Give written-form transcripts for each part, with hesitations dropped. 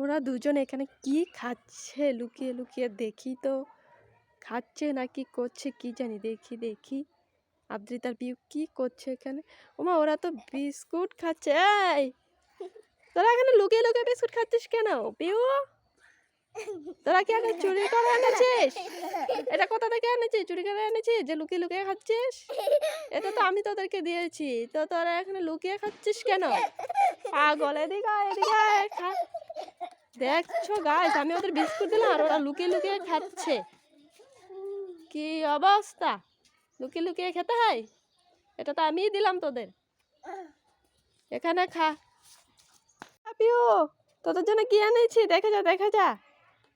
ওরা দুজন এখানে কি খাচ্ছে লুকিয়ে লুকিয়ে দেখি তো, খাচ্ছে নাকি করছে কি জানি, দেখি দেখি আদ্রিতার পিউ কি করছে এখানে। ওমা ওরা তো বিস্কুট খাচ্ছে। এই তোরা এখানে লুকিয়ে লুকিয়ে বিস্কুট খাচ্ছিস কেন পিউ? তোরা কি আগে চুরি করে এনেছিস? এটা কোথা থেকে এনেছিস? চুরি করে এনেছিস যে লুকিয়ে লুকিয়ে খাচ্ছিস? এটা তো আমি তোদেরকে দিয়েছি, তো তোরা এখানে লুকিয়ে খাচ্ছিস কেন? পাগল, এদিকে এদিকে খা। দেখছো গাইস, আমি ওদের বিস্কুট দিলাম আর ওরা লুকিয়ে লুকিয়ে খাচ্ছে। কি অবস্থা, লুকিয়ে লুকিয়ে খেতে হয়? এটা তো আমিই দিলাম তোদের, এখানে খা। পিউ তোদের জন্য কি এনেছি দেখে যা, দেখে যা,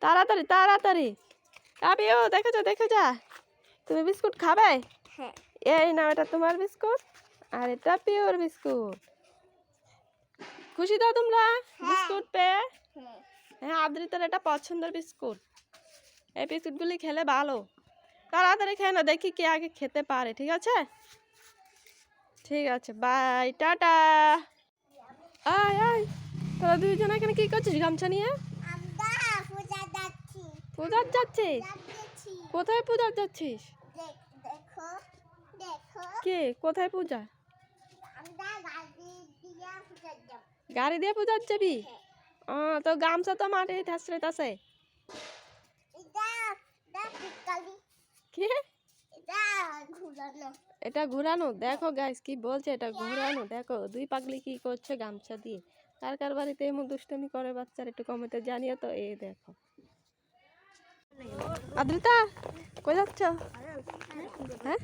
তাড়াতাড়ি তাড়াতাড়ি। পিউ দেখে যা, দেখে যা। তুমি বিস্কুট খাবে? এই নাও, এটা তোমার বিস্কুট আর এটা পিওর বিস্কুট। খুশি তো তোমরা বিস্কুট পেয়ে? হ্যাঁ, আদ্রিতার এটা পছন্দের বিস্কুট। এই বিস্কুটগুলি খেলে ভালো। তাড়াতাড়ি খেয়ে না, দেখি কে আগে খেতে পারে। ঠিক আছে, ঠিক আছে, বাই, টাটা। আয় আয়, তোরা দুইজন এখানে কি করছিস গামছা নিয়ে? পূজার যাচ্ছিস? কোথায় পূজার যাচ্ছিস? কে কোথায় পূজা? গাড়ি দিয়ে পূজার যাবি? তো গামছা তো মাঠে ঠাসড়াইতাছে। এটা ঘুরানো, দেখো গাইস কি বলছে, এটা ঘুরানো। দেখো দুই পাগলি কি করছে গামছা দিয়ে। কার কার বাড়িতে এমন দুষ্টুমি করে বাচ্চারা একটু কমেন্টে জানিও তো। এই দেখো আদ্রিতা কই যাচ্ছ? হ্যাঁ,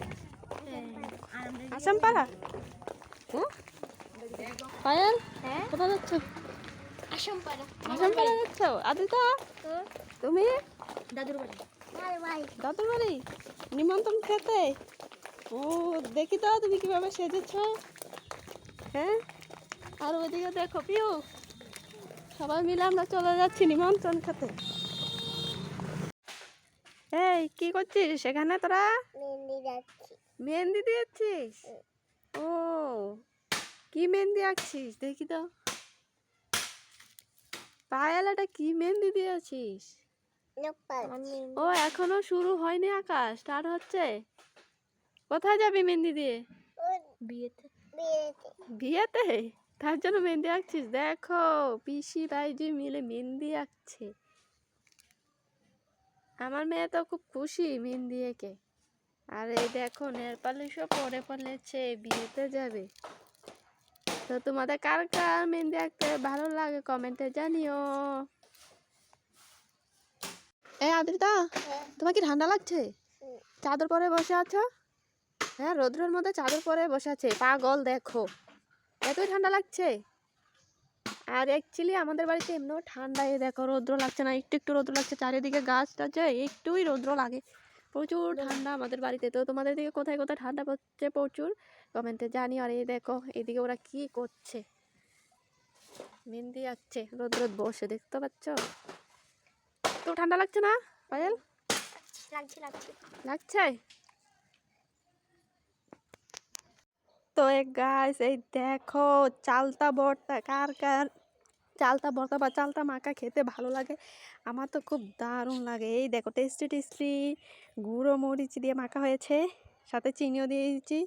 আসাম পাড়া। পায়েল কোথায় যাচ্ছ? আসাম পাড়া যাচ্ছ? আদ্রিতা তুমি? দাদুর বাড়ি নিমন্ত্রণ খেতে। ও দেখি তো তুমি কিভাবে সেজেছ। হ্যাঁ, আর ওইদিকে দেখো পিউ, সবাই মিলে আমরা চলে যাচ্ছি নিমন্ত্রণ খেতে। এই কি করছিস সেখানে তোরা? মেহেন্দি দিয়েছিস? ও কি মেহেন্দি আঁকছিস দেখি তো। পায়েল এটা কি মেহেন্দি দিয়েছিস? ও এখনো শুরু হয়নি আঁকা, স্টার্ট হচ্ছে। কোথায় যাবি মেহেন্দি দিয়ে? বিয়েতে, তার জন্য মেহেন্দি আঁকছিস? দেখো পিসি ভাইজি মিলে মেহেন্দি আঁকছে। আমার মেয়ে তো খুব খুশি মেহেন্দি এঁকে। আর এই দেখো নেল পালিশও পরে ফেলেছে, বিয়েতে যাবে। তো তোমাদের কার কার মেহেন্দি আঁকতে ভালো লাগে কমেন্টে জানিও। এই আদ্রিতা, তোমার কি ঠান্ডা লাগছে? চাদর পরে বসে আছো? হ্যাঁ, রৌদ্রের মধ্যে চাদর পরে বসে আছে পাগল। দেখো এতই ঠান্ডা লাগছে। আর অ্যাকচুয়ালি আমাদের বাড়িতে এমনিও ঠান্ডা। দেখো রৌদ্র লাগছে না, একটু একটু রৌদ্র লাগছে। চারিদিকে গাছ টাছে, একটুই রৌদ্র লাগে। প্রচুর ঠান্ডা আমাদের বাড়িতে। তো তোমাদের দিকে কোথায় কোথায় ঠান্ডা পড়ছে প্রচুর কমেন্টে জানি। আর এই দেখো এদিকে ওরা কি করছে, মেহেন্দি আঁকছে রোদ বসে, দেখতে পাচ্ছ? তো ঠান্ডা লাগছে না পায়েল? লাগছে। তো গাইস এই দেখো চালতা ভর্তা। কার কার চালতা ভর্তা বা চালতা মাখা খেতে ভালো লাগে? আমার তো খুব দারুণ লাগে। এই দেখো টেস্টি টেস্টি গুঁড়ো মরিচ দিয়ে মাখা হয়েছে, সাথে চিনিও দিয়ে দিয়েছি,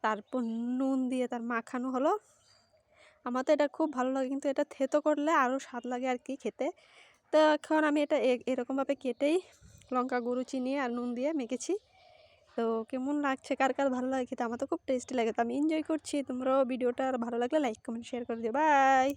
তারপর নুন দিয়ে তার মাখানো হলো। আমার তো এটা খুব ভালো লাগে, কিন্তু এটা থেতো করলে আরও স্বাদ লাগে আর কি খেতে। তো এখন আমি এটা এরকমভাবে কেটেই লঙ্কা গুঁড়ো চিনি আর নুন দিয়ে মেখেছি। তো কেমন লাগছে, কার কার ভালো লাগে খেতে? আমার তো খুব টেস্টি লাগে। তো আমি এনজয় করছি। তোমরাও ভিডিওটা ভালো লাগলে লাইক কমেন্ট শেয়ার করে দিও। বাই।